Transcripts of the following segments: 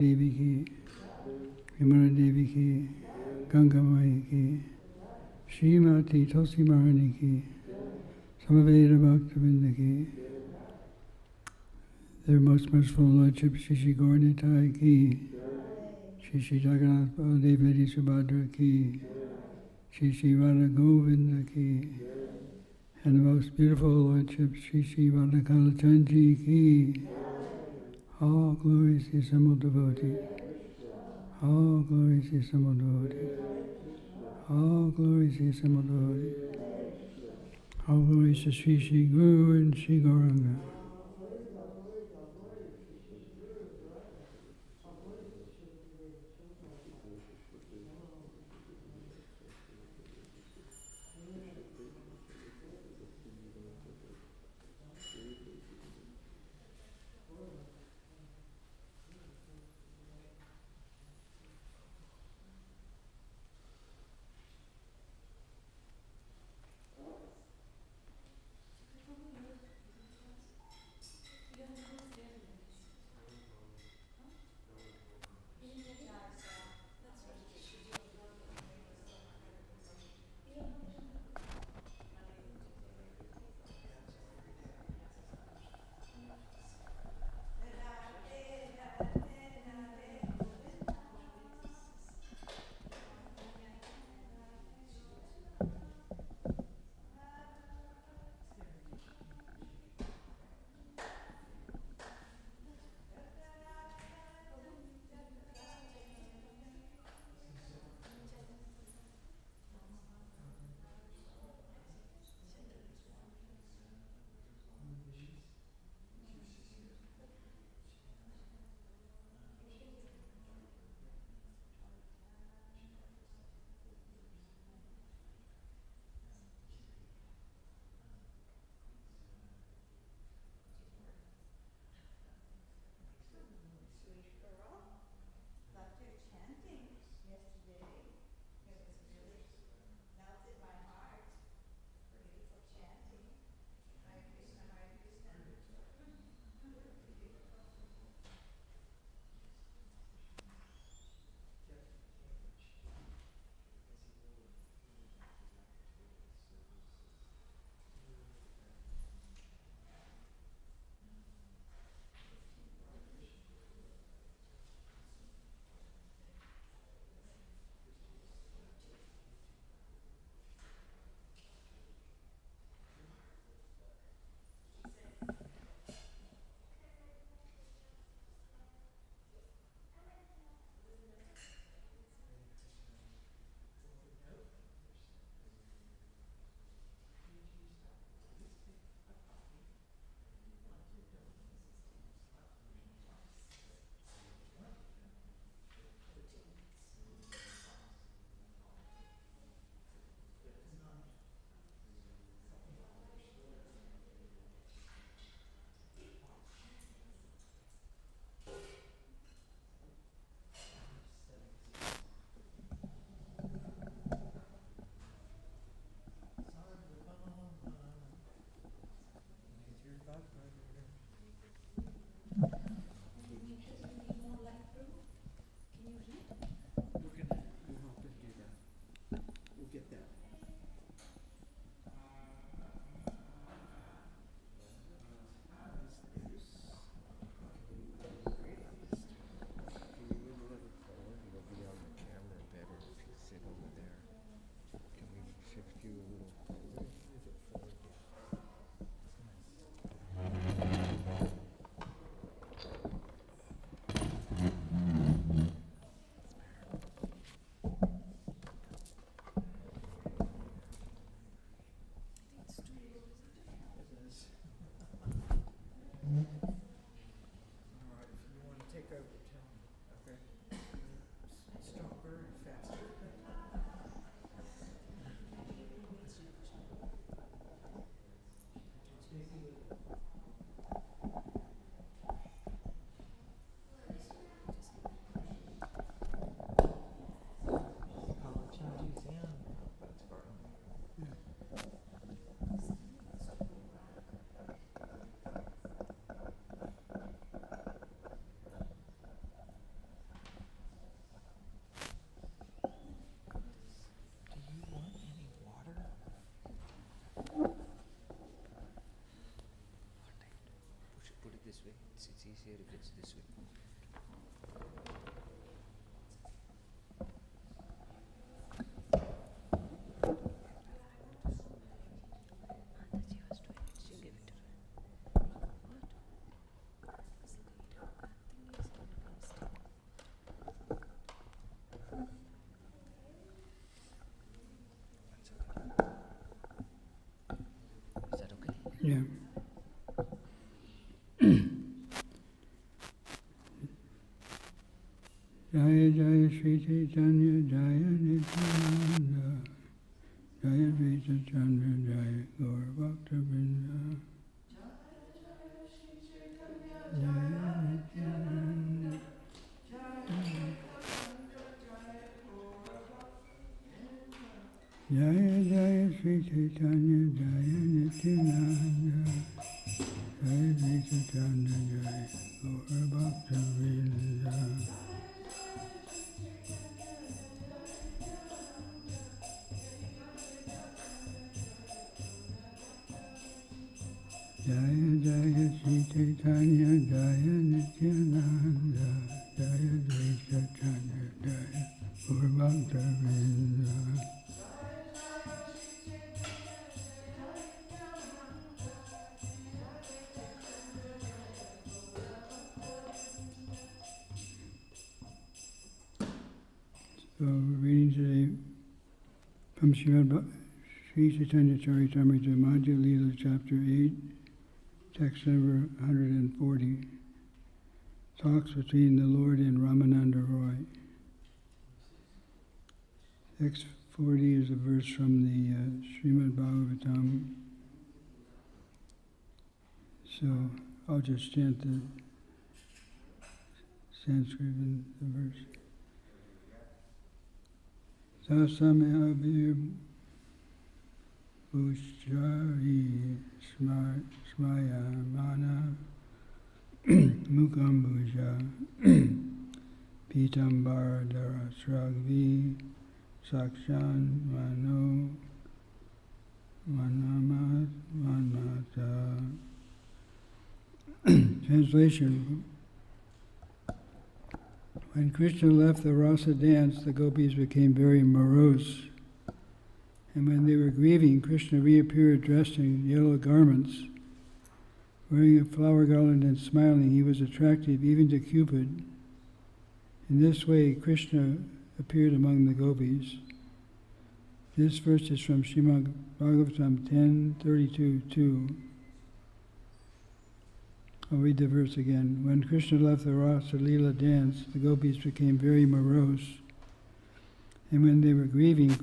Devi ki, Vimala Devi ki, Ganga Mai ki, Srimati Tulsi Maharani ki, Samaveda Bhaktavinda ki, their most merciful Lordship Shri Shri Gauranitai ki, Shri Shri Jagannath Baladev Lady Subhadra ki, Shri Shri Radha Govinda ki, and the most beautiful Lordship Shri Shri Radha Kalachandji ki. All glories to the assembled devotees. All glories to the assembled devotees. All glories to the assembled devotees. All glories to Sri Sri Guru and Sri Gauranga. easier if it's this way. Is that okay? Yeah. Jaya Jaya Sri Chaitanya Jaya Nityananda Jaya Vita Chandra Jaya Gaur Bhakta Vrinda Jaya Nityananda Jaya Jaya Sri Chaitanya Jaya Nityananda Jaya Vita Chandra Jaya Gaur Bhakta Vrinda Jaya Jaya Sri Chaitanya Jaya Nityananda Jaya Dvaita Chandra Jaya Gaur Bhakta Vrinda. So we're reading today from Sri Chaitanya Charitamrita Madhya Leela Chapter 8, text number 140, talks between the Lord and Ramananda Roy. Text 40 is a verse from the Srimad Bhagavatam. So I'll just chant the Sanskrit in the verse. Sasamya Bhushari Smaya Mana Mukambhuja Pitambara Darasragvi Sakshan Mano Manamata. Translation. When Krishna left the rasa dance, the gopis became very morose. And when they were grieving, Krishna reappeared dressed in yellow garments. Wearing a flower garland and smiling, he was attractive even to Cupid. In this way, Krishna appeared among the gopis. This verse is from Srimad Bhagavatam 10:32-2. I'll read the verse again. When Krishna left the Rasa Leela dance, the gopis became very morose. And when they were grieving,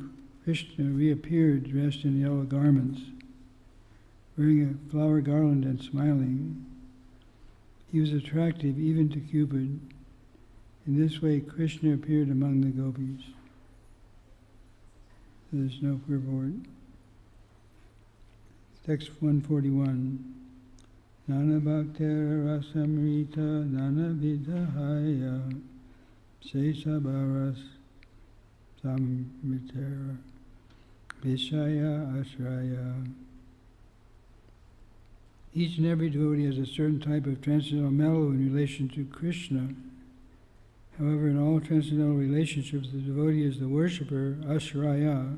Krishna reappeared dressed in yellow garments, wearing a flower garland and smiling. He was attractive even to Cupid. In this way, Krishna appeared among the gopis. There's no purport. Text 141. Nana Bhaktera Rasamrita Nana Vidahaya Sesabaras Samritera Vishaya Ashraya. Each and every devotee has a certain type of transcendental mellow in relation to Krishna. However, in all transcendental relationships, the devotee is the worshipper, Ashraya,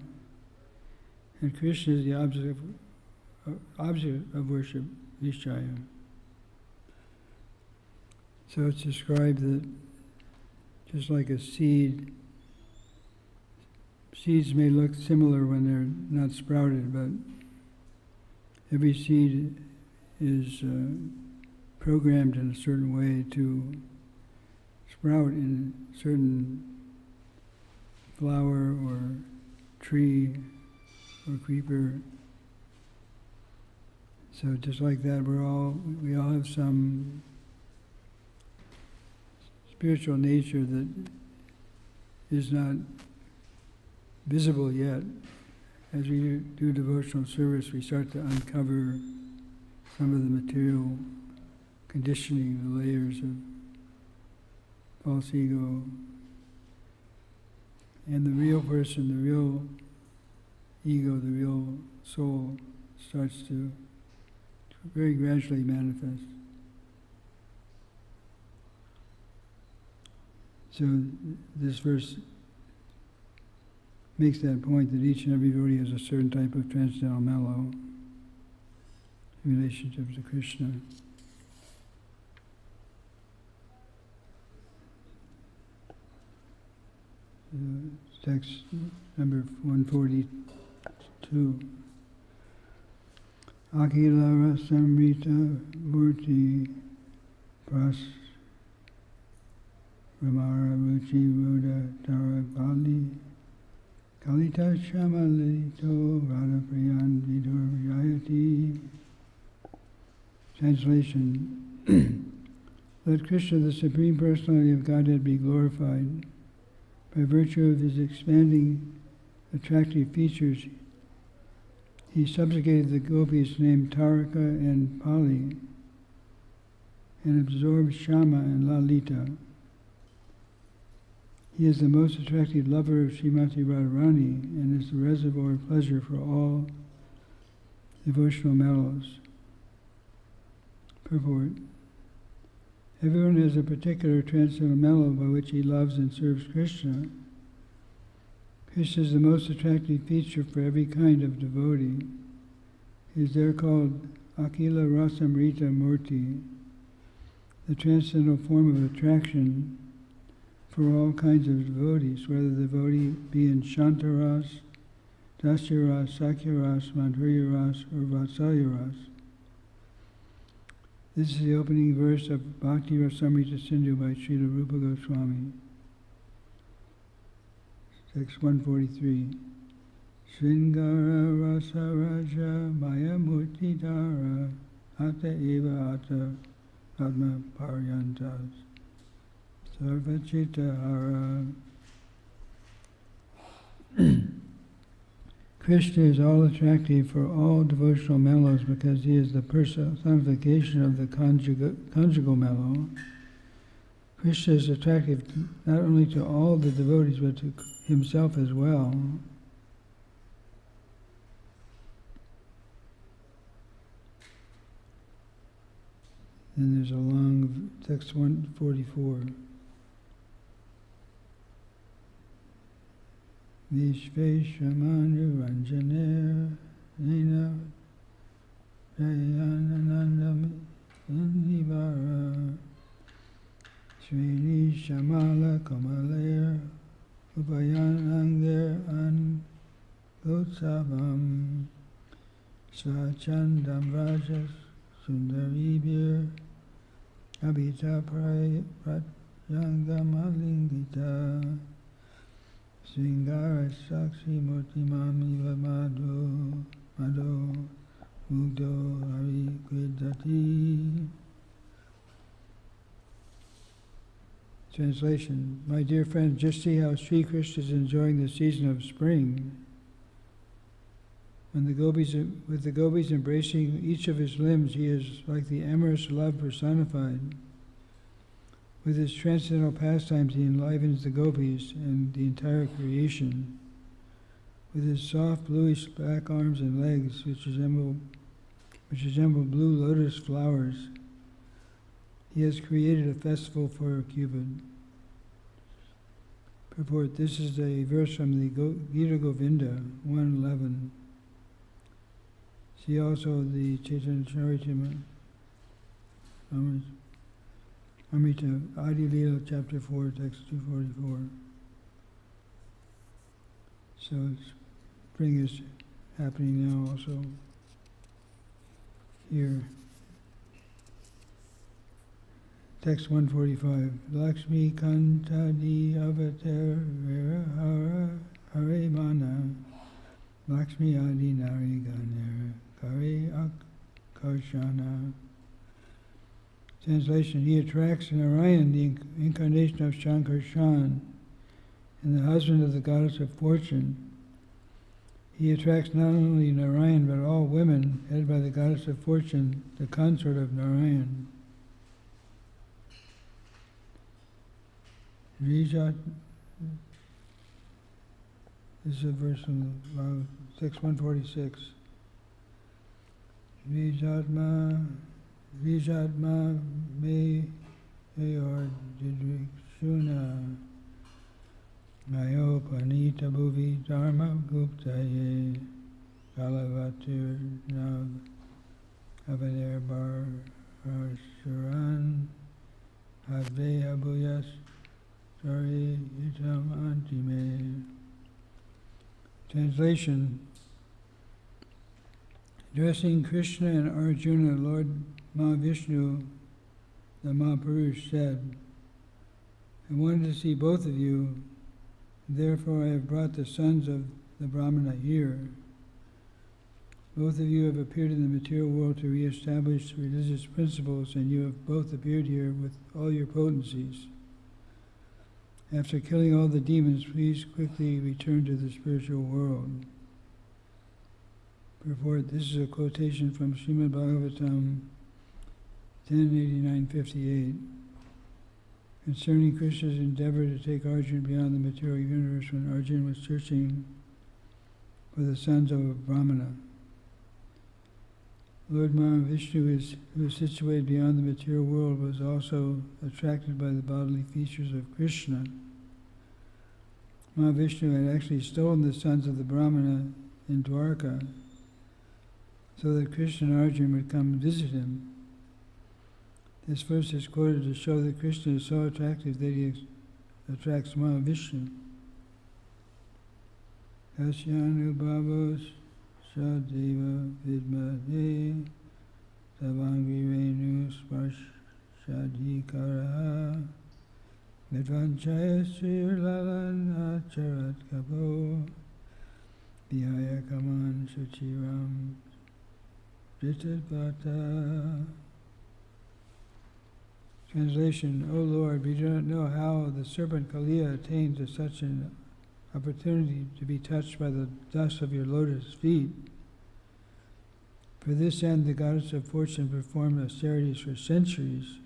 and Krishna is the object of worship, Vishaya. So it's described that just like a seed, seeds may look similar when they're not sprouted, but every seed is programmed in a certain way to sprout in a certain flower or tree or creeper. So just like that, we all have some spiritual nature that is not visible yet. As we do devotional service, we start to uncover some of the material conditioning, the layers of false ego. And the real person, the real ego, the real soul starts to very gradually manifest. So this verse makes that point that each and every devotee has a certain type of transcendental mellow relationship to Krishna. Text number 142. Akila Rasamrita Murti Pras Ramara Ruchi Ruda Tara Kali Kalita Shamalito Radha Priyan Vidur Jayati. Translation. Let Krishna, the Supreme Personality of Godhead, be glorified. By virtue of his expanding, attractive features, he subjugated the gopis named Taraka and Pali and absorbed Shama and Lalita. He is the most attractive lover of Srimati Radharani and is the reservoir of pleasure for all devotional mellows. Purport. Everyone has a particular transcendental mellow by which he loves and serves Krishna. Krishna is the most attractive feature for every kind of devotee. He is there called Akila Rasamrita Murti, the transcendental form of attraction for all kinds of devotees, whether the devotee be in Shantaras, Dasyaras, Sakyaras, Madhuryaras, or Vatsalyaras. This is the opening verse of Bhakti Rasamrita Sindhu by Srila Rupa Goswami. Text 143. Sringara Rasa Raja Maya Murti Dara Ata Eva Ata Atma Paryantas Sarvachita Hara. Krishna is all attractive for all devotional mellows because he is the personification of the conjugal mellow. Krishna is attractive not only to all the devotees but to himself as well. And there's a long text 144. Vishveshamanu Ranjaner Nina Jayananandam Indivara Srini Shamala Kamaler Upayanangir An Gotsavam Swachandam Rajas Sundaribir Abhita Pratyangamalingita Sringara Sakshi Murti Mamiva Madho Mugdo Hari Kvedati. Translation. My dear friend, just see how Sri Krishna is enjoying the season of spring. When with the gopis embracing each of his limbs, he is like the amorous love personified. With his transcendental pastimes, he enlivens the gopis and the entire creation. With his soft bluish black arms and legs, which resemble blue lotus flowers, he has created a festival for Cupid. Purport. This is a verse from the Gita Govinda 1:11. See also the Chaitanya Charitamrita Amrita Adi Leela chapter 4, text 244. So spring is happening now also here. Text 145. Lakshmi Kantadi Avatar Vera Hara Hare Mana Lakshmi Adi Nari Ganera Kare Akarshana. Translation. He attracts Narayan, the incarnation of Shankarshan, and the husband of the goddess of fortune. He attracts not only Narayan but all women, headed by the goddess of fortune, the consort of Narayan. Vijat, this is a verse from text 146. Vijatma me eor didrik shuna Panita Bhuvi Dharma Guptaye Kalavatir Nav Avadir Bar Shuran Havde Abuyas Sari Itam Antime. Translation. Addressing Krishna and Arjuna, Lord Mahavishnu, the Mahapurush, said, I wanted to see both of you, therefore I have brought the sons of the Brahmana here. Both of you have appeared in the material world to re-establish religious principles, and you have both appeared here with all your potencies. After killing all the demons, please quickly return to the spiritual world. Purport. This is a quotation from Srimad Bhagavatam 10:89-58 concerning Krishna's endeavor to take Arjuna beyond the material universe when Arjuna was searching for the sons of a Brahmana. Lord Mahavishnu, who is situated beyond the material world, was also attracted by the bodily features of Krishna. Mahavishnu had actually stolen the sons of the Brahmana in Dwarka so that Krishna and Arjuna would come and visit him. This verse is quoted to show that Krishna is so attractive that he attracts Mahavishnu. Kasyanu Bhavos Shadeva Vidmahe Savangi Renu Sparshadhikara Vidvanchaya Sri Lalan Acharat Kapo Vihaya Kaman Suchiram Bhatata. Translation. O Lord, we do not know how the serpent Kaliya attained to such an opportunity to be touched by the dust of your lotus feet. For this end, the goddess of fortune performed austerities for centuries,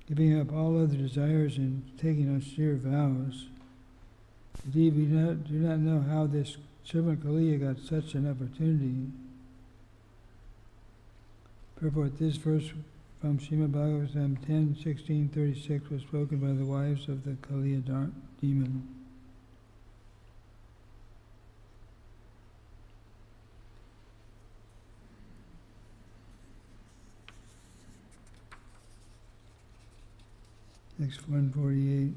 giving up all other desires and taking austere vows. Indeed, we do not know how this serpent Kaliya got such an opportunity. Purport. This verse from Srimad Bhagavatam 10:16-36 was spoken by the wives of the Kaliya demon. Next 148.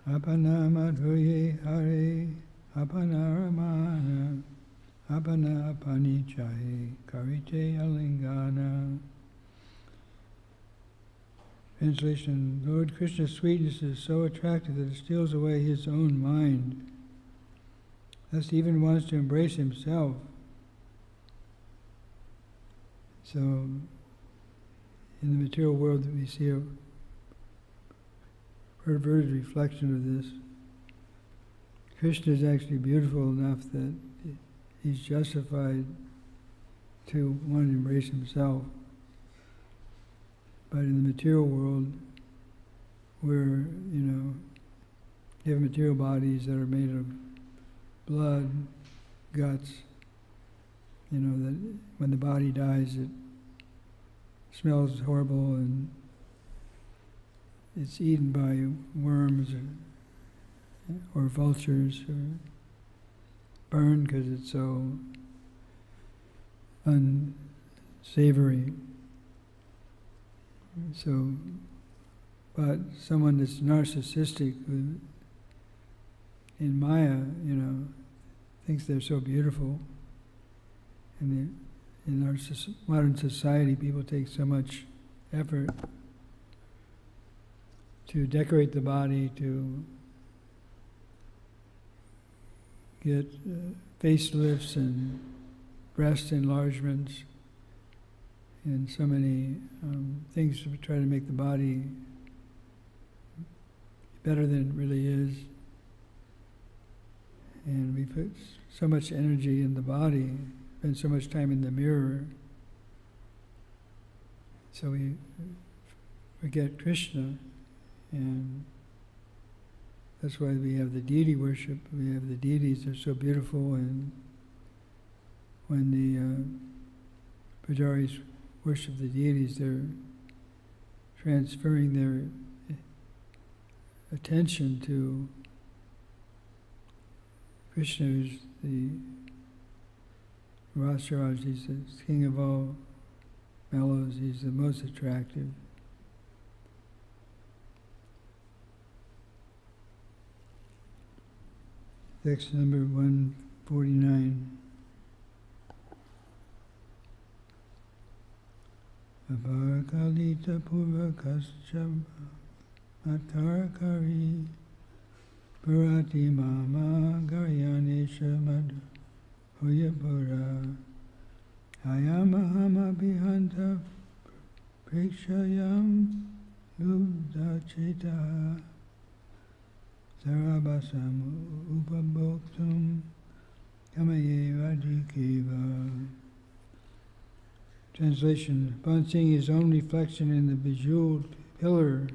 Apana madhurye hare, apana ramana, apana panichaye, karite alingana. Translation. Lord Krishna's sweetness is so attractive that it steals away his own mind. Thus he even wants to embrace himself. So, in the material world we see a perverted reflection of this. Krishna is actually beautiful enough that he's justified to want to embrace himself. But in the material world, where, you have material bodies that are made of blood, guts, that when the body dies it smells horrible and it's eaten by worms or vultures or burned because it's so unsavory. So, but someone that's narcissistic in Maya, thinks they're so beautiful. And in our modern society, people take so much effort to decorate the body, to get facelifts and breast enlargements, and so many things to try to make the body better than it really is. And we put so much energy in the body, spend so much time in the mirror, so we forget Krishna, and that's why we have the deity worship. We have the deities, they're so beautiful, and when the pujaris worship the deities, they're transferring their attention to Krishna is the Rasaraj, he's the king of all mellows, he's the most attractive. Text number 149. Aparakalita purvakascha matarakari purati mama garyanesha madhu huyapura ayamahama bihanta prekshayam lubdachita sarabasam upabhoktum kamaye radhikeva. Translation: upon seeing his own reflection in the bejeweled pillar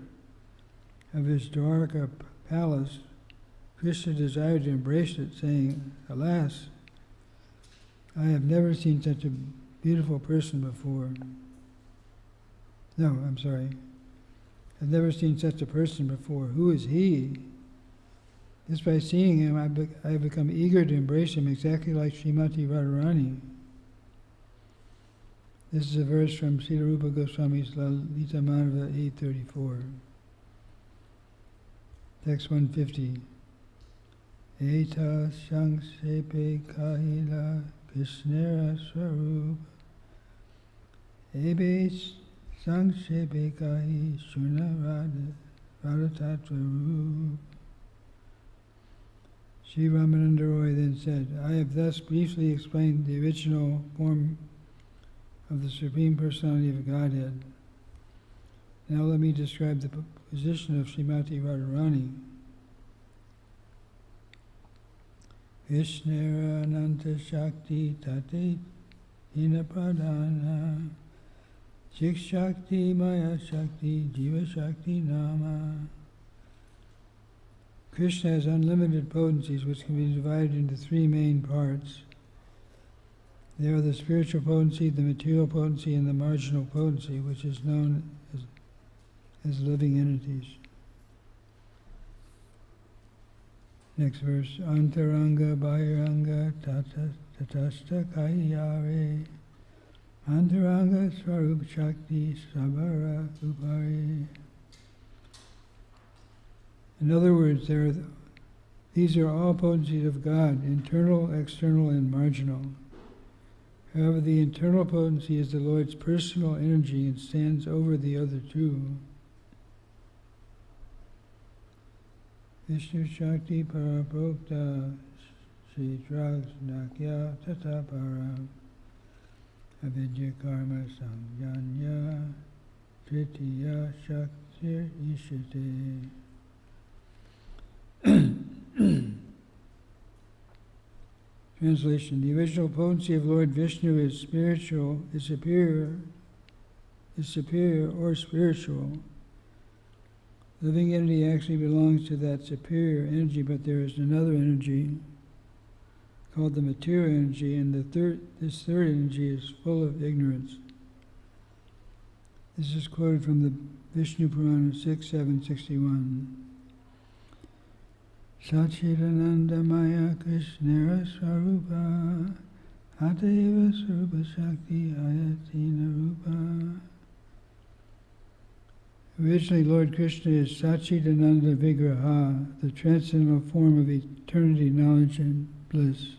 of his Dwarka palace, Krishna desired to embrace it, saying, "Alas, I have never seen such a beautiful person before." No, I'm sorry. I've never seen such a person before. Who is he? Just by seeing him, I have become eager to embrace him, exactly like Srimati Radharani. This is a verse from Srila Rupa Goswami's Lalita Manava 834. Text 150. Eta Shangshepe Kahila Krishnera Swarup Ebe Shangshepe Kahi Shuna Radhatatvarup. Sri Ramananda Roy then said, I have thus briefly explained the original form of the Supreme Personality of Godhead. Now let me describe the position of Srimati Radharani. Vishnera Ananta Shakti Tate Hina Pradhana Shik Shakti Maya Shakti Jiva Shakti Nama. Krishna has unlimited potencies which can be divided into three main parts. They are the spiritual potency, the material potency, and the marginal potency, which is known as living entities. Next verse. Antaranga Bahiranga Tatasta Kayare Antaranga Swarup Shakti Sabara Upari. In other words, these are all potencies of God, internal, external, and marginal. However, the internal potency is the Lord's personal energy and stands over the other two. Vishnu Shakti Paraprokta Shri Drags Nakya Tata Para Avidya Karma Samjanya Tritiya Shaktir Ishite. Translation: the original potency of Lord Vishnu is spiritual, is superior or spiritual. Living entity actually belongs to that superior energy, but there is another energy called the material energy, and this third energy is full of ignorance. This is quoted from the Vishnu Purana 6.7.61. Sachidananda Maya Krishnera Swarupa Ataiva Swarupa Shakti Ayatina Rupa. Originally, Lord Krishna is Sachidananda Vigraha, the transcendental form of eternity, knowledge, and bliss.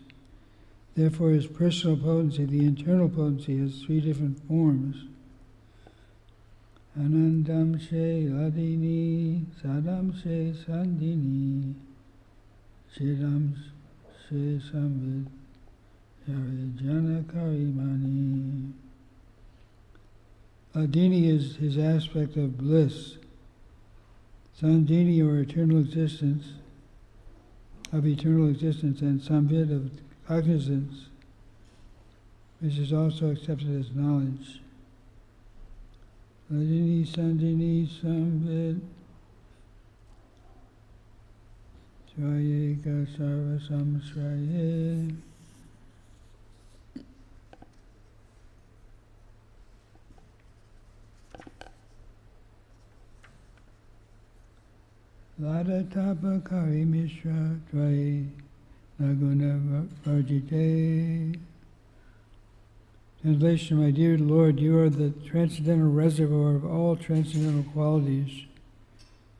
Therefore, his personal potency, the internal potency, has three different forms. Anandam She Ladini, Sadam She Sandini, Shidam She Samvid, Yarijana Karimani. Adini is his aspect of bliss. Sandini, or eternal existence, and Samvid, of cognizance, which is also accepted as knowledge. Adini, Sandini, Samvid, Swayeka Sarva Samsraye. Lada Tapa Kari Mishra Dvai Naguna Varjite. Translation, my dear Lord, you are the transcendental reservoir of all transcendental qualities.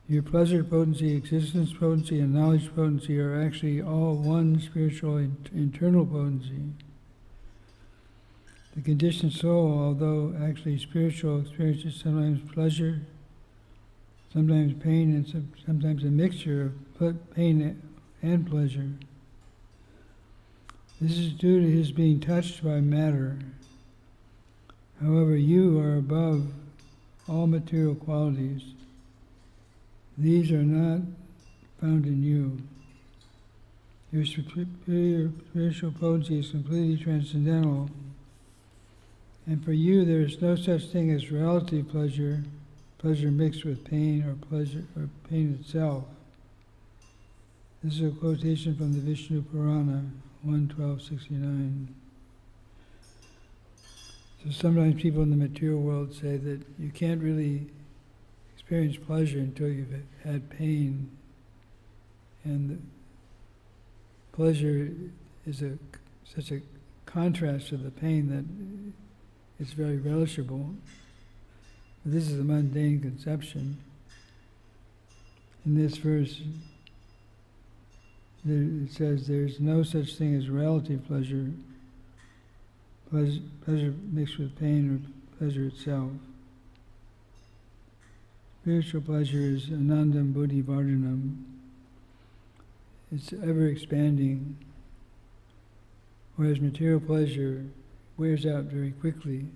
Your pleasure potency, existence potency, and knowledge potency are actually all one spiritual internal potency. The conditioned soul, although actually spiritual, experiences sometimes pleasure, sometimes pain, and sometimes a mixture of pain and pleasure. This is due to his being touched by matter. However, you are above all material qualities. These are not found in you. Your superior spiritual potency is completely transcendental, and for you there is no such thing as relative pleasure, pleasure mixed with pain, or pleasure or pain itself. This is a quotation from the Vishnu Purana, 1:1269. So sometimes people in the material world say that you can't really experience pleasure until you've had pain, and the pleasure is such a contrast to the pain that it's very relishable. This is a mundane conception. In this verse, it says there's no such thing as relative pleasure, pleasure mixed with pain, or pleasure itself. Spiritual pleasure is anandam buddhi vardhanam. It's ever expanding, whereas material pleasure wears out very quickly.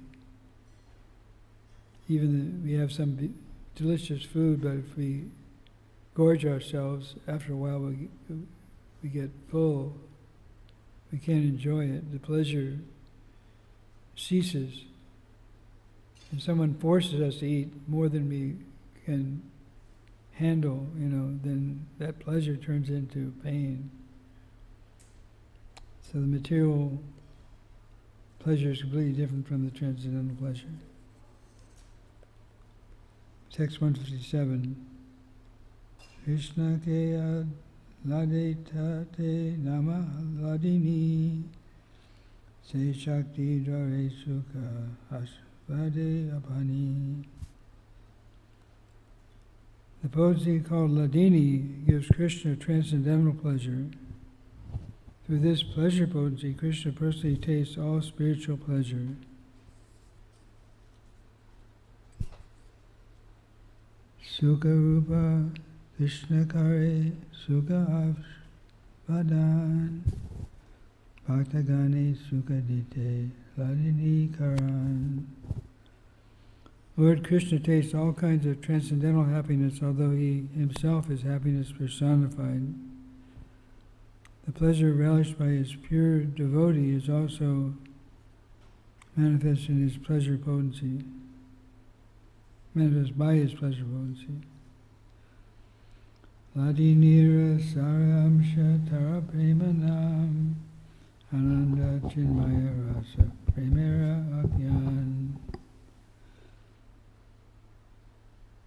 Even we have some delicious food, but if we gorge ourselves, after a while we get full. We can't enjoy it. The pleasure ceases. And someone forces us to eat more than we can handle, then that pleasure turns into pain. So the material pleasure is completely different from the transcendental pleasure. Text 157. Krishna ke ladete nama ladini se shakti dvare sukha asvade apani. The potency called Ladini gives Krishna transcendental pleasure. Through this pleasure potency, Krishna personally tastes all spiritual pleasure. Sukha Rupa Krishna Kare Sukha Vadan Bhaktagane Sukha Dite Ladini Karan. Lord Krishna tastes all kinds of transcendental happiness, although he himself is happiness personified. The pleasure relished by his pure devotee is also manifest in his pleasure potency, manifest by his pleasure potency. Ladinira saramsha tara premanam ananda chinmaya rasa premera agyan.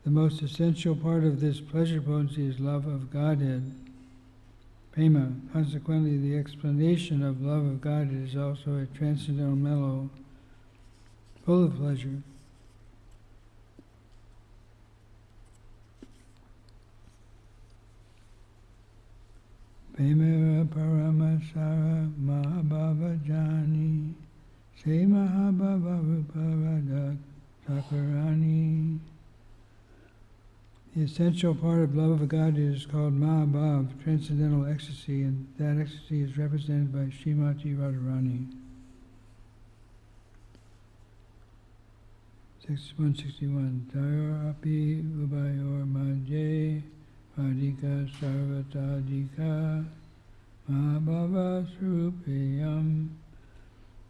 The most essential part of this pleasure potency is love of Godhead, prema. Consequently, the explanation of love of Godhead is also a transcendental mellow, full of pleasure. Premera paramasara mahabhava jani se mahabhava ruparada takarani. The essential part of love of God is called Mahabhav, transcendental ecstasy, and that ecstasy is represented by Srimati Radharani. 161. Tayor api ubayor madhye adhika sarvatadhika Mahabhava surupeyam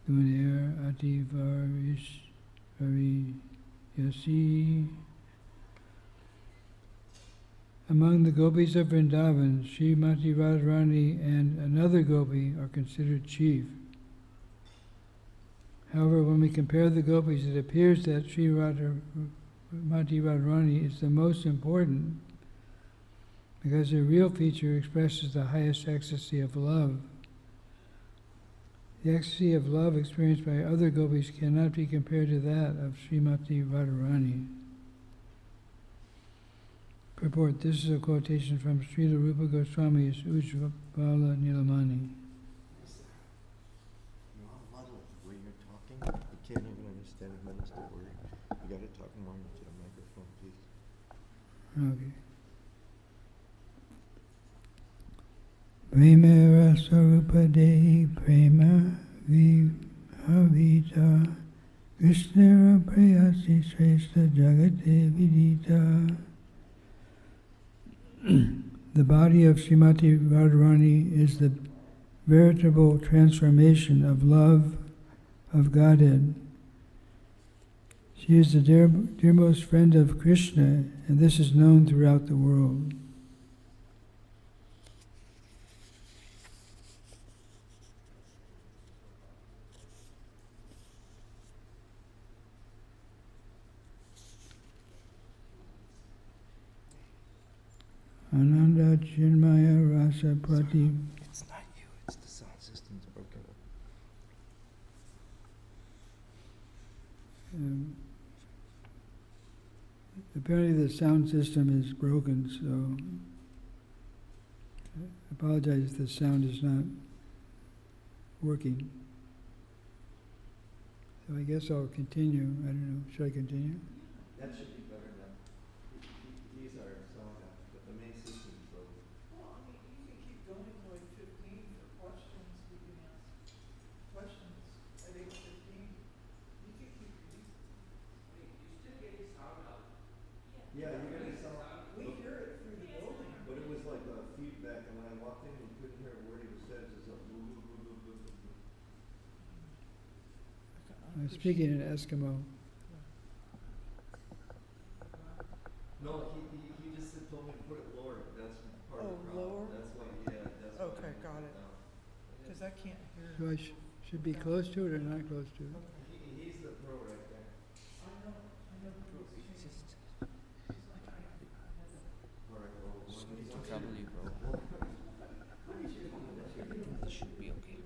gunir ativarishvariyasi. Among the gopis of Vrindavan, Srimati Radharani and another gopi are considered chief. However, when we compare the gopis, it appears that Srimati Radharani is the most important because her real feature expresses the highest ecstasy of love. The ecstasy of love experienced by other gopis cannot be compared to that of Srimati Radharani. Purport. This is a quotation from Srila Rupa Goswami's Ujjvala Nilamani. You're all muddled the way you're talking. You can't even understand a minister's word. You gotta talk more into the microphone, please. Okay. Prema Rasarupa De Prema Vibhavita Krishna Prayasi Shrestha Jagate Vidita. The body of Srimati Radharani is the veritable transformation of love of Godhead. She is the dearmost friend of Krishna, and this is known throughout the world. Ananda Chinmaya Rasa Prati. It's not you, it's the sound system's broken up. Apparently the sound system is broken, so I apologize if the sound is not working. So I guess I'll continue. I don't know. Should I continue? That should be better now. These are sound out, but the main system's broken. Well, I mean, you can keep going to like 15 for questions. We can ask questions at 8:15. You can keep reading. You still get the sound out. Yeah, you're gonna sound. We hear it through the building. But it was like a feedback, and when I walked in, you couldn't hear a word he was said. It's just a boo boo boo boo boo boo boo. I'm speaking in Eskimo. No, he just told me to put it lower. That's part of the problem. Lower? That's why, yeah, that's why. Okay, got it. Now. Because I can't hear. So I should be close to it or not close to it? He's the pro right there. I know Bruce. It's just All right, well, sorry to trouble you, bro. It should be okay.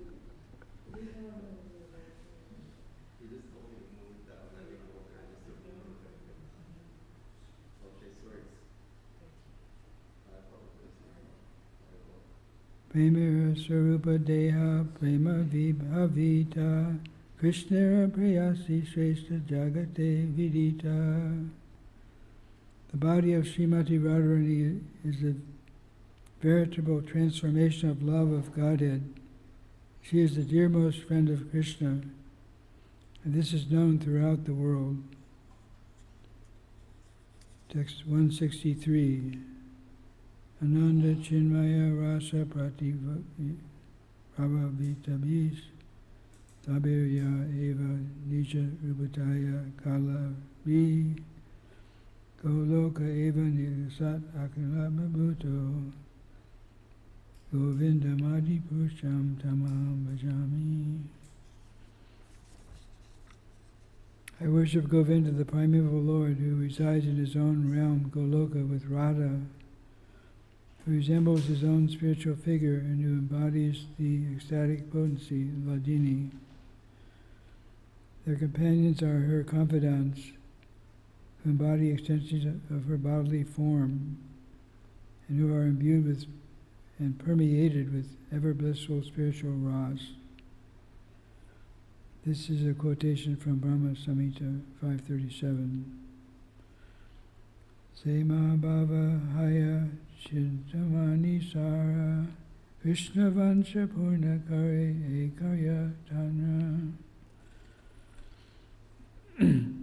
he just told me to move it down. I didn't go there. I just took it over there. Okay, sorry. I apologize. Prema Sarupa Deha Prema Vibhavita Krishna Prayasi Shrestha Jagate Vidita. The body of Srimati Radharani is the veritable transformation of love of Godhead. She is the dearmost friend of Krishna, and this is known throughout the world. Text 163. Ananda Chinmaya Rasa Prati Prabhavitabis Tabirya Eva Nisha Rupataya Kala Vi Goloka Eva Nilasat Akilama Bhuto Govinda Madi Purusham Tamam Bhajami. I worship Govinda, the primeval Lord, who resides in his own realm, Goloka, with Radha, who resembles his own spiritual figure and who embodies the ecstatic potency, Vladini. Their companions are her confidants, who embody extensions of her bodily form, and who are imbued with and permeated with ever blissful spiritual ras. This is a quotation from Brahma Samhita 537. Sema Bhava Haya Chintamani Sara Krishna Vansha Purnakare Ekaya Tanra.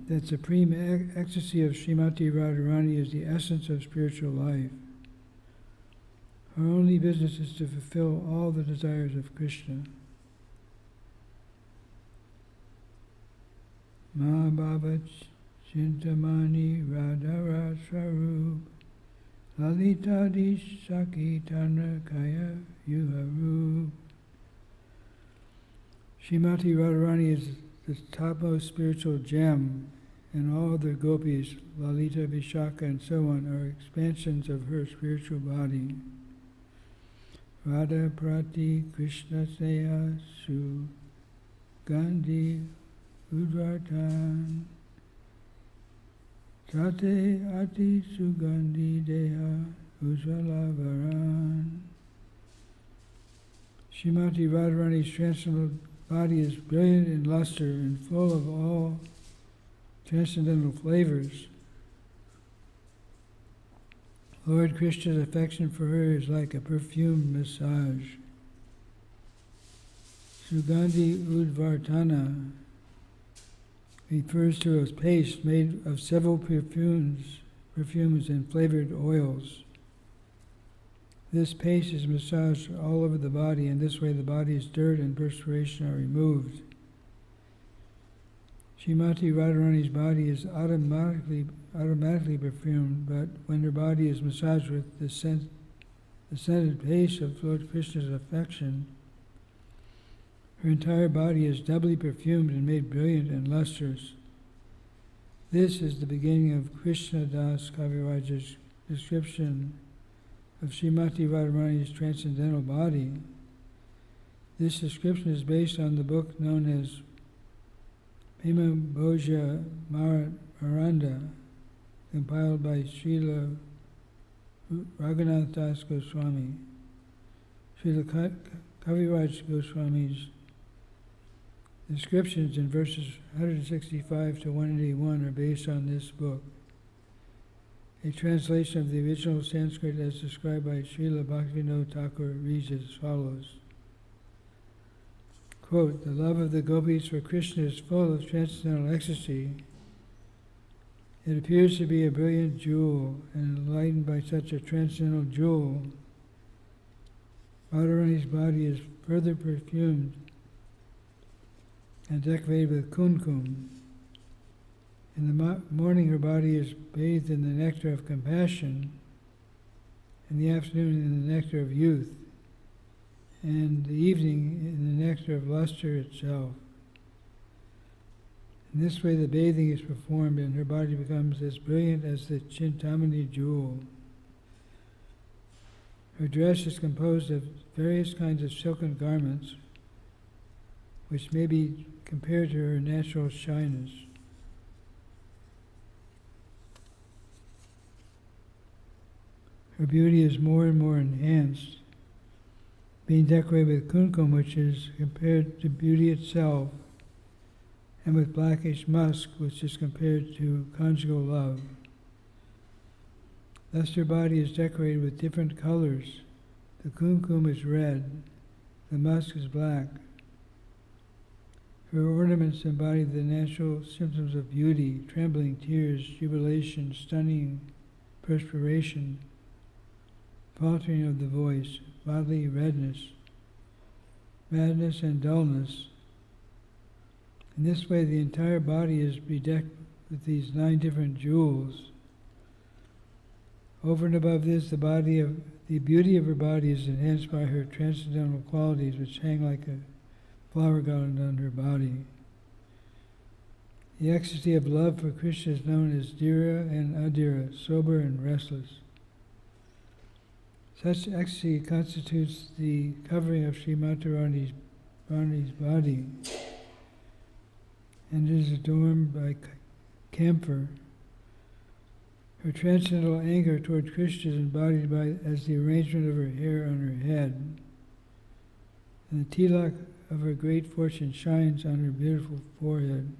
That supreme ecstasy of Srimati Radharani is the essence of spiritual life. Her only business is to fulfill all the desires of Krishna. Ma Bhava Chintamani Radhara Swarup Lalita Dishaki Tanra Kaya Yuharup. Srimati Radharani is the topmost spiritual gem, and all the gopis, Lalita, Vishaka, and so on, are expansions of her spiritual body. Radha Prati Krishna Seya Su Gandhi Udvartan Tate Ati Sugandhi Deha Ujjalavaran. Srimati Radharani's transcendental body is brilliant in luster and full of all transcendental flavors. Lord Krishna's affection for her is like a perfume massage. Sugandhi Udvartana refers to a paste made of several perfumes and flavored oils. This paste is massaged all over the body, and this way the body's dirt and perspiration are removed. Srimati Radharani's body is automatically perfumed, but when her body is massaged with the scented paste of Lord Krishna's affection, her entire body is doubly perfumed and made brilliant and lustrous. This is the beginning of Krishna Das Kaviraj's description of Srimati Radharani's transcendental body. This description is based on the book known as Prema Bhoja Maranda, compiled by Srila Raghunath Das Goswami. Srila Kaviraj Goswami's descriptions in verses 165 to 181 are based on this book. A translation of the original Sanskrit as described by Srila Bhaktivinoda Thakur reads as follows. Quote, "The love of the gopis for Krishna is full of transcendental ecstasy. It appears to be a brilliant jewel, and enlightened by such a transcendental jewel, Radharani's body is further perfumed and decorated with kumkum. In the morning her body is bathed in the nectar of compassion, in the afternoon in the nectar of youth, and the evening in the nectar of luster itself. In this way the bathing is performed and her body becomes as brilliant as the Chintamani jewel. Her dress is composed of various kinds of silken garments, which may be compared to her natural shyness. Her beauty is more and more enhanced, being decorated with kumkum, which is compared to beauty itself, and with blackish musk, which is compared to conjugal love. Thus her body is decorated with different colors. The kumkum is red, the musk is black. Her ornaments embody the natural symptoms of beauty: trembling, tears, jubilation, stunning perspiration, faltering of the voice, bodily redness, madness, and dullness. In this way the entire body is bedecked with these 9 different jewels. Over and above this, the beauty of her body is enhanced by her transcendental qualities, which hang like a flower garland on her body. The ecstasy of love for Krishna is known as dhira and adhira, sober and restless. Such ecstasy constitutes the covering of Srimati Radharani's body and is adorned by camphor. Her transcendental anger toward Krishna is embodied as the arrangement of her hair on her head, and the tilak of her great fortune shines on her beautiful forehead.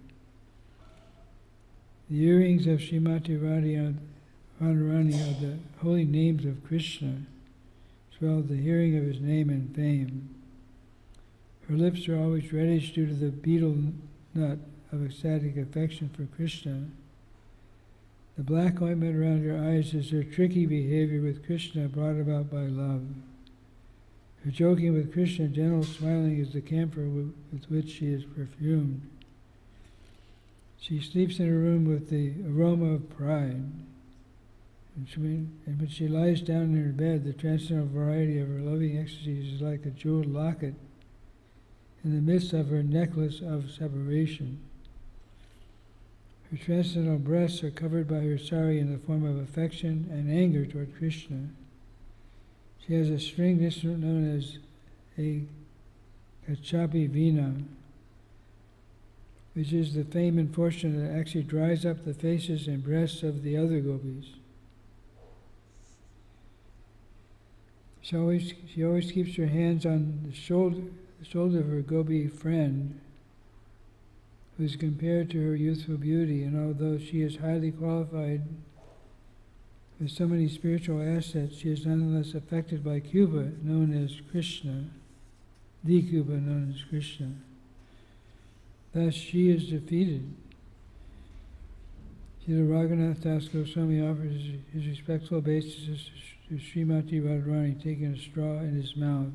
The earrings of Srimati Radharani are the holy names of Krishna, as well as the hearing of his name and fame. Her lips are always reddish due to the betel nut of ecstatic affection for Krishna. The black ointment around her eyes is her tricky behavior with Krishna brought about by love. Her joking with Krishna, gentle smiling, is the camphor with which she is perfumed. She sleeps in a room with the aroma of pride. And when she lies down in her bed, the transcendental variety of her loving ecstasy is like a jeweled locket in the midst of her necklace of separation. Her transcendental breasts are covered by her sari in the form of affection and anger toward Krishna. She has a stringed instrument known as a kachapi veena, which is the fame and fortune that actually dries up the faces and breasts of the other gopis. She always keeps her hands on the shoulder of her gopi friend, who is compared to her youthful beauty, and although she is highly qualified with so many spiritual assets, she is nonetheless affected by Cuba, known as Krishna, the Cuba known as Krishna. Thus she is defeated. Srila Raghunath Das Goswami offers his respectful obeisances to Srimati Radharani, taking a straw in his mouth.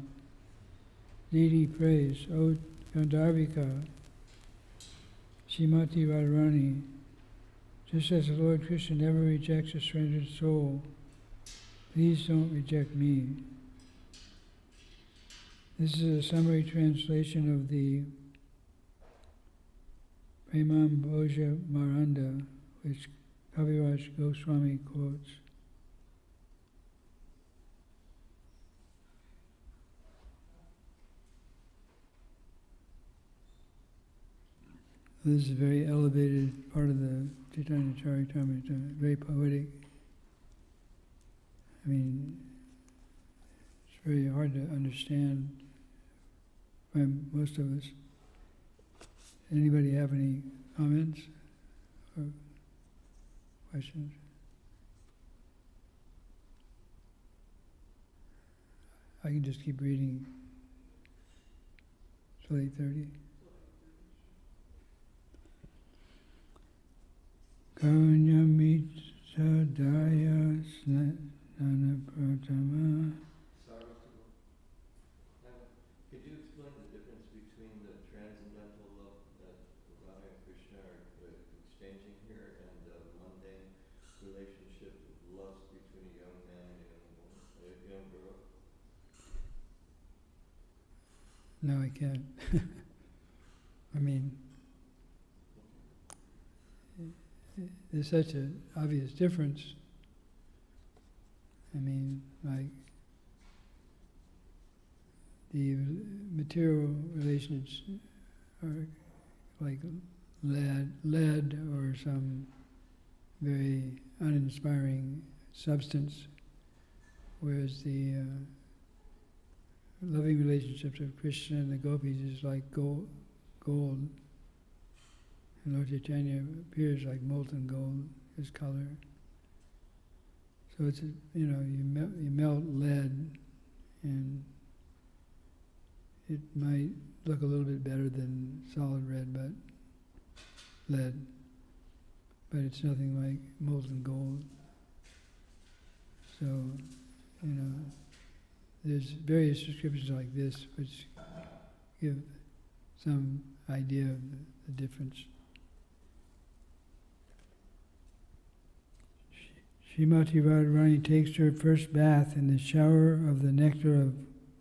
Deity prays, O Gandharvika, Srimati Radharani, just as the Lord Krishna never rejects a surrendered soul, please don't reject me. This is a summary translation of the Premam Bhoja Maranda, which Kaviraj Goswami quotes. This is a very elevated part of the Chaitanya Charitamrita, very poetic. I mean, it's very hard to understand by most of us. Anybody have any comments or questions? I can just keep reading till 8:30. Karanyamita daya snana pratama. Could you explain the difference between the transcendental love that Radha and Krishna are exchanging here and the mundane relationship of lust between a young man and a young girl? No, I can't. I mean, there's such an obvious difference. I mean, like, the material relations are like lead or some very uninspiring substance, whereas the loving relationships of Krishna and the gopis is like gold. And Lord Chaitanya appears like molten gold, his color. So it's, you melt lead, and it might look a little bit better than solid lead, but it's nothing like molten gold. So, there's various descriptions like this which give some idea of the difference. Srimati Radharani takes her first bath in the shower of the nectar of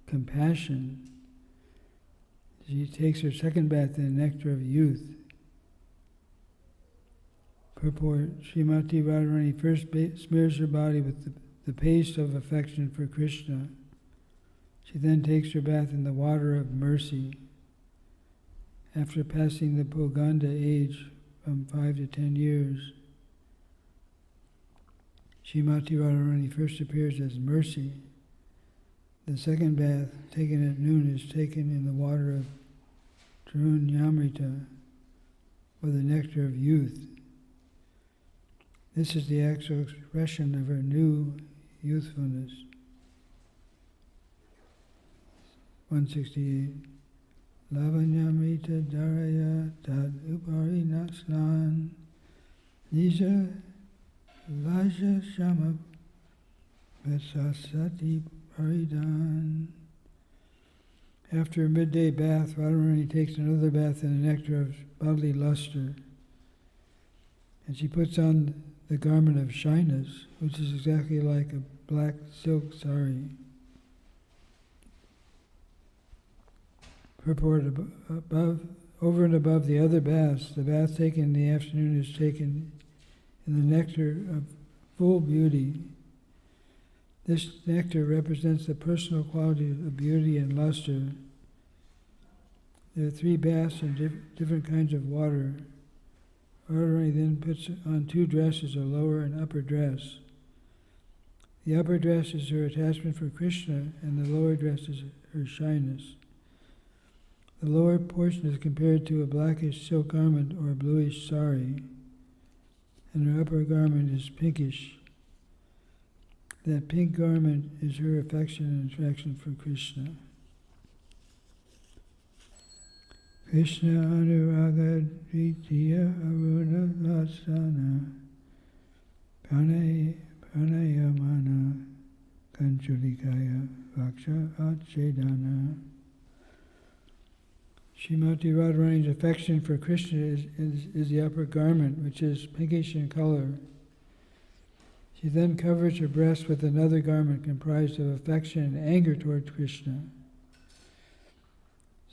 compassion. She takes her second bath in the nectar of youth. Purport: Srimati Radharani first smears her body with the paste of affection for Krishna. She then takes her bath in the water of mercy. After passing the Poganda age from 5 to 10 years, Srimati Radharani first appears as mercy. The second bath, taken at noon, is taken in the water of Tarunamrita, or the nectar of youth. This is the actual expression of her new youthfulness. 168. Lavanyamrita dharaya tad upari naslan nija vaja shama vasasati paridan. After a midday bath, Radharani takes another bath in the nectar of bodily luster, and she puts on the garment of shyness, which is exactly like a black silk sari. Purport: over and above the other baths, the bath taken in the afternoon is taken in the nectar of full beauty. This nectar represents the personal quality of beauty and luster. There are 3 baths and different kinds of water. Radharani then puts on 2 dresses, a lower and upper dress. The upper dress is her attachment for Krishna, and the lower dress is her shyness. The lower portion is compared to a blackish silk garment or a bluish sari, and her upper garment is pinkish. That pink garment is her affection and attraction for Krishna. Krishna Anuraga Dvitiya Aruna Lasana Pranayamana Kanchulikaya Vaksha Achedana. Srimati Radharani's affection for Krishna is the upper garment, which is pinkish in color. She then covers her breast with another garment comprised of affection and anger toward Krishna.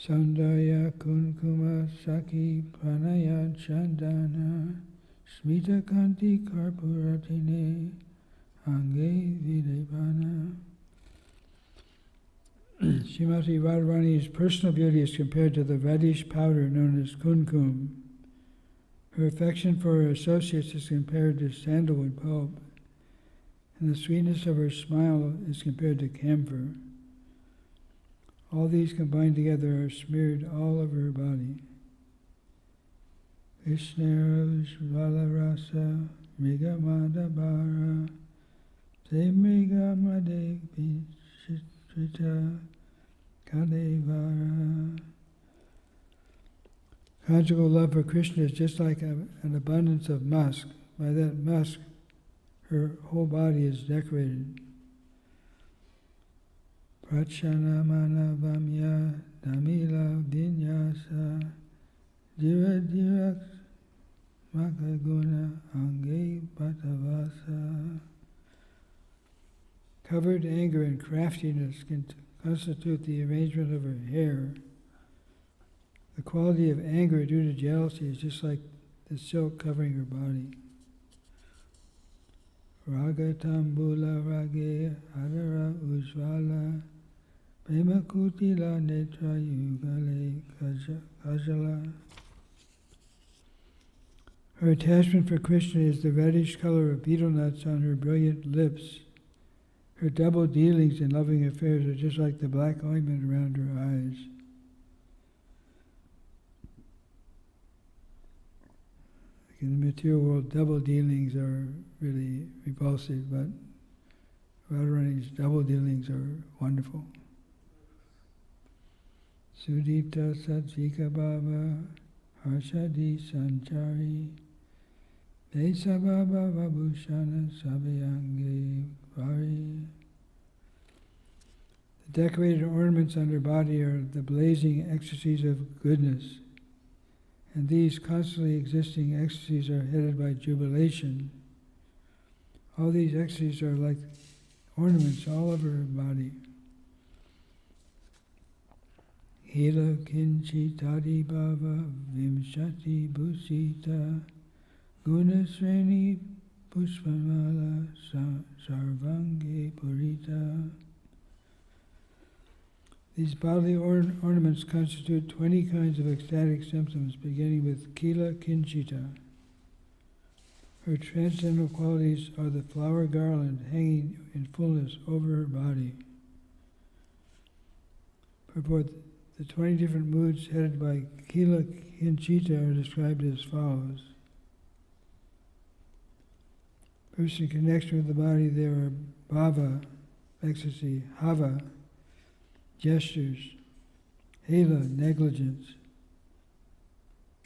Sandaya Kunkuma Saki Pranaya Chandana Smita Kanti Karpuratine Ange Videvana. Srimati Radharani's personal beauty is compared to the reddish powder known as kumkum. Her affection for her associates is compared to sandalwood pulp, and the sweetness of her smile is compared to camphor. All these combined together are smeared all over her body. Krishna Vishvala Rasa Mriga Madhabara Se Mriga Madhe Trita Kadevara. Conjugal love for Krishna is just like an abundance of musk. By that musk, her whole body is decorated. Prachanamana Vamya Damila Vinyasa Dira Dirak Makaguna Ange Patavasa. Covered anger and craftiness can constitute the arrangement of her hair. The quality of anger due to jealousy is just like the silk covering her body. Raga Tambula Rage Adara Ujvala Prema Kutila Netra Yugale Kajala. Her attachment for Krishna is the reddish color of betel nuts on her brilliant lips. Her double dealings in loving affairs are just like the black ointment around her eyes. Like in the material world, double dealings are really repulsive, but Radharani's double dealings are wonderful. Sudita Satvika Baba Harshadi Sanchari Desa Baba Vabhushana Sabhayange Vari. The decorated ornaments on her body are the blazing ecstasies of goodness, and these constantly existing ecstasies are headed by jubilation. All these ecstasies are like ornaments all over her body. Hila Kinchi Tadi Baba Vimshati Bhusita Gunasreni Pushpamala Sarvange Purita. These bodily ornaments constitute 20 kinds of ecstatic symptoms, beginning with Kila Kinchita. Her transcendental qualities are the flower garland hanging in fullness over her body. Purport: the 20 different moods headed by Kila Kinchita are described as follows. First, in connection with the body, there are bhava, ecstasy, hava, gestures, hela, negligence.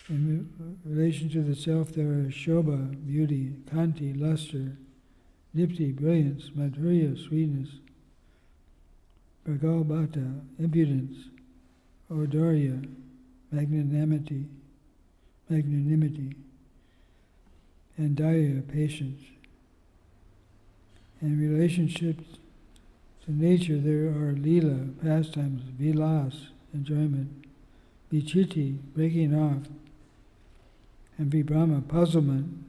In relation to the self, there are shobha, beauty, kanti, luster, dipti, brilliance, madhurya, sweetness, pragalbhata, impudence, audharya, magnanimity, and daya, patience. In relationships to nature, there are lila, pastimes, vilas, enjoyment, vichiti, breaking off, and vibrama, puzzlement.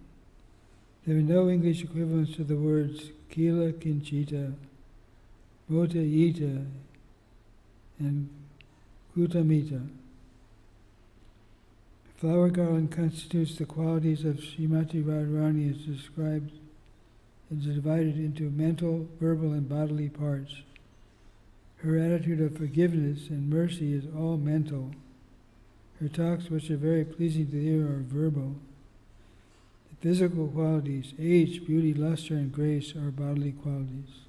There are no English equivalents to the words kila kinchita, bhota yita, and kutamita. Flower garland constitutes the qualities of Srimati Radharani as described and is divided into mental, verbal, and bodily parts. Her attitude of forgiveness and mercy is all mental. Her talks, which are very pleasing to the ear, are verbal. The physical qualities, age, beauty, luster, and grace, are bodily qualities.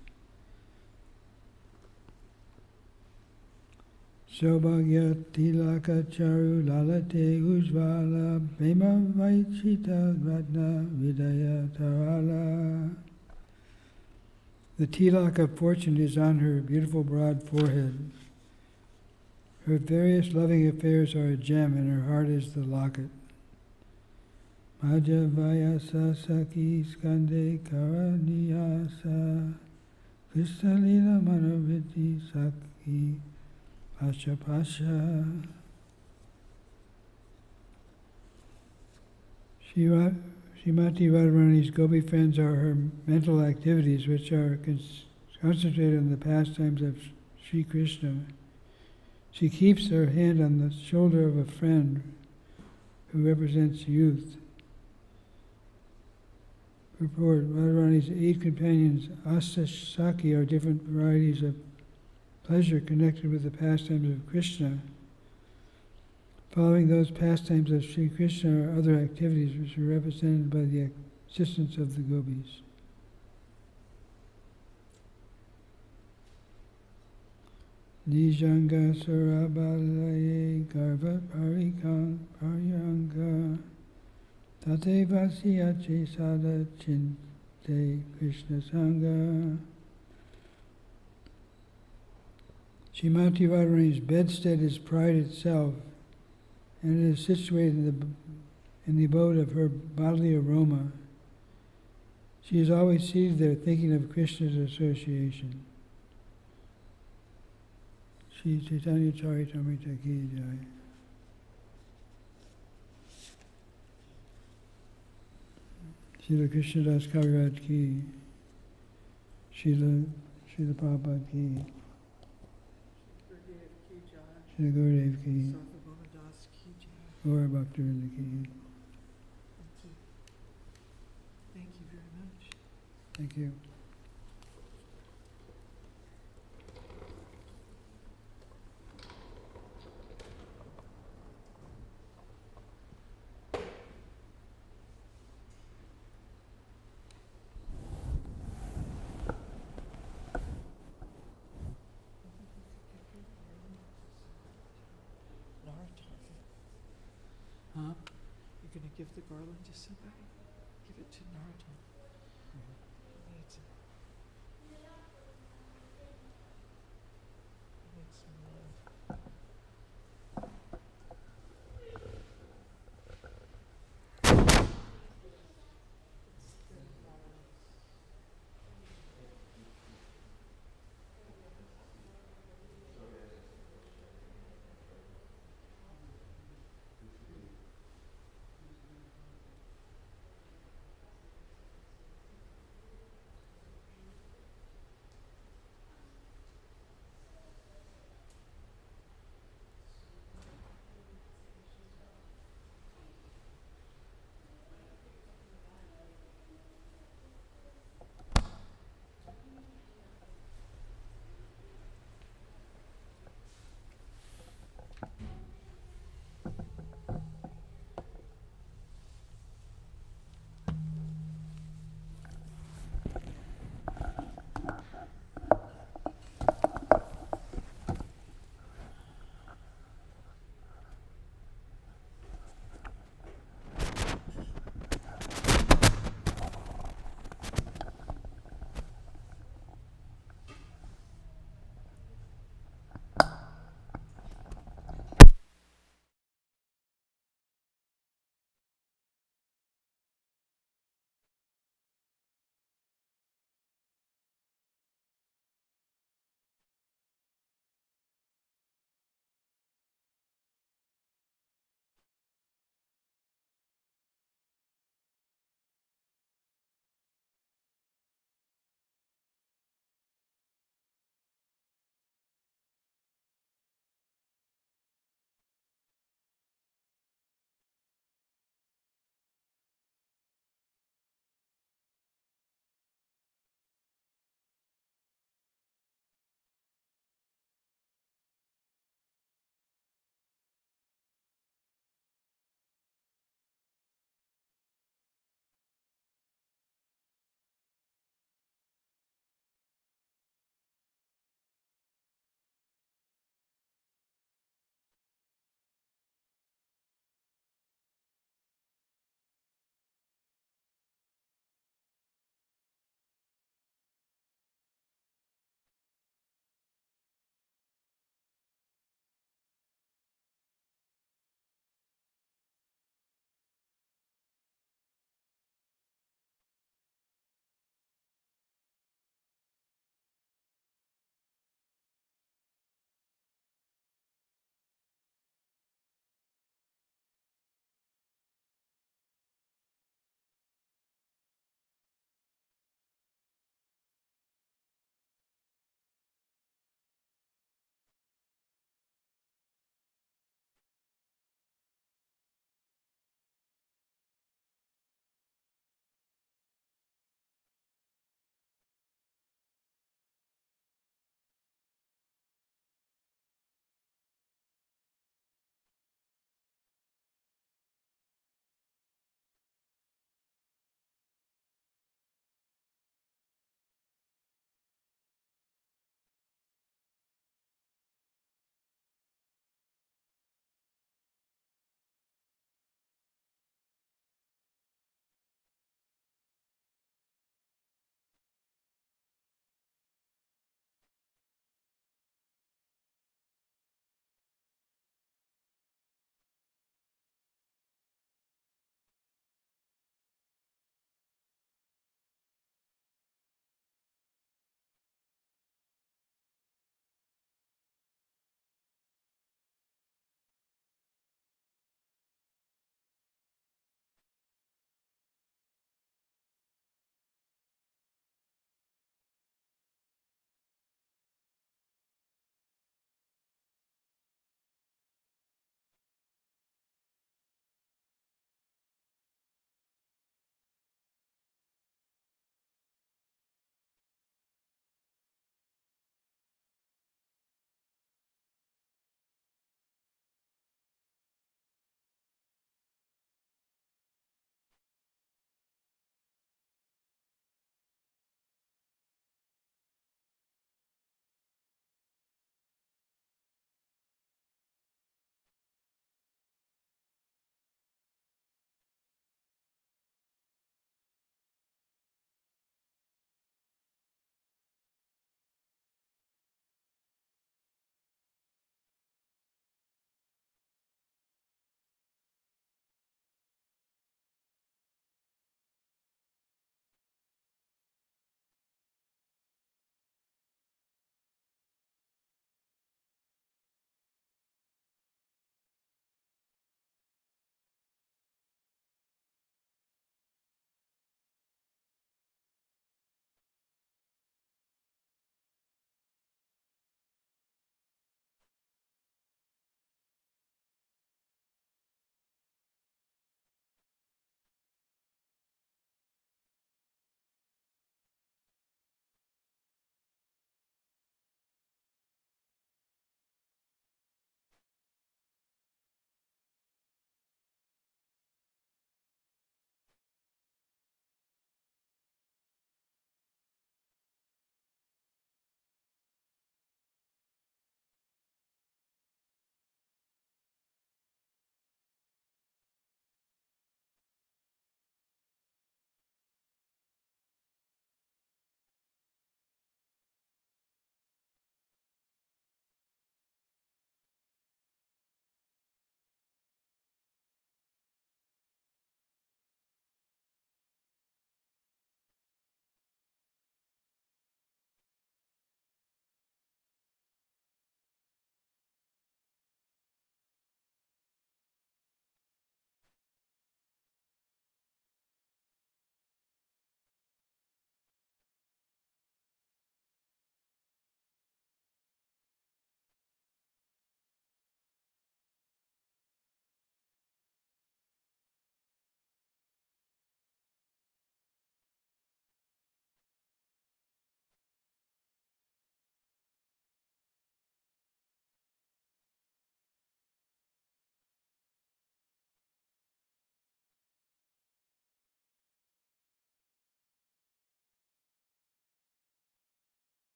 Saubhagya tilaka charu lalate ujvala prema vaichita ratna vidaya tarala. The tilak of fortune is on her beautiful broad forehead. Her various loving affairs are a gem, and her heart is the locket. Majavayasa saki skande karaniyasa kristalila manoviddhi saki pasha pasha. Srimati Radharani's gopi friends are her mental activities, which are concentrated on the pastimes of Sri Krishna. She keeps her hand on the shoulder of a friend who represents youth. Purport: Radharani's 8 companions, Astasaki, are different varieties of pleasure connected with the pastimes of Krishna. Following those pastimes of Sri Krishna are other activities which are represented by the assistance of the gopis. Nijanga Surabalaye Garva Paryanga Tate Vasyache Sada Chinte Krishna Sangha. Srimati Radharani's bedstead is pride itself, and it is situated in the abode of her bodily aroma. She is always seated there thinking of Krishna's association. Shri Chaitanya Charitamrita Ki Jai. Srila Krishnadas Kaviraj Ki. Srila Prabhupada Ki. Srila Gurudev Ki. Gaura Bhaktivinoda Ki. Thank you very much. Thank you. Huh? You're going to give the garland to somebody? Give it to Narottam.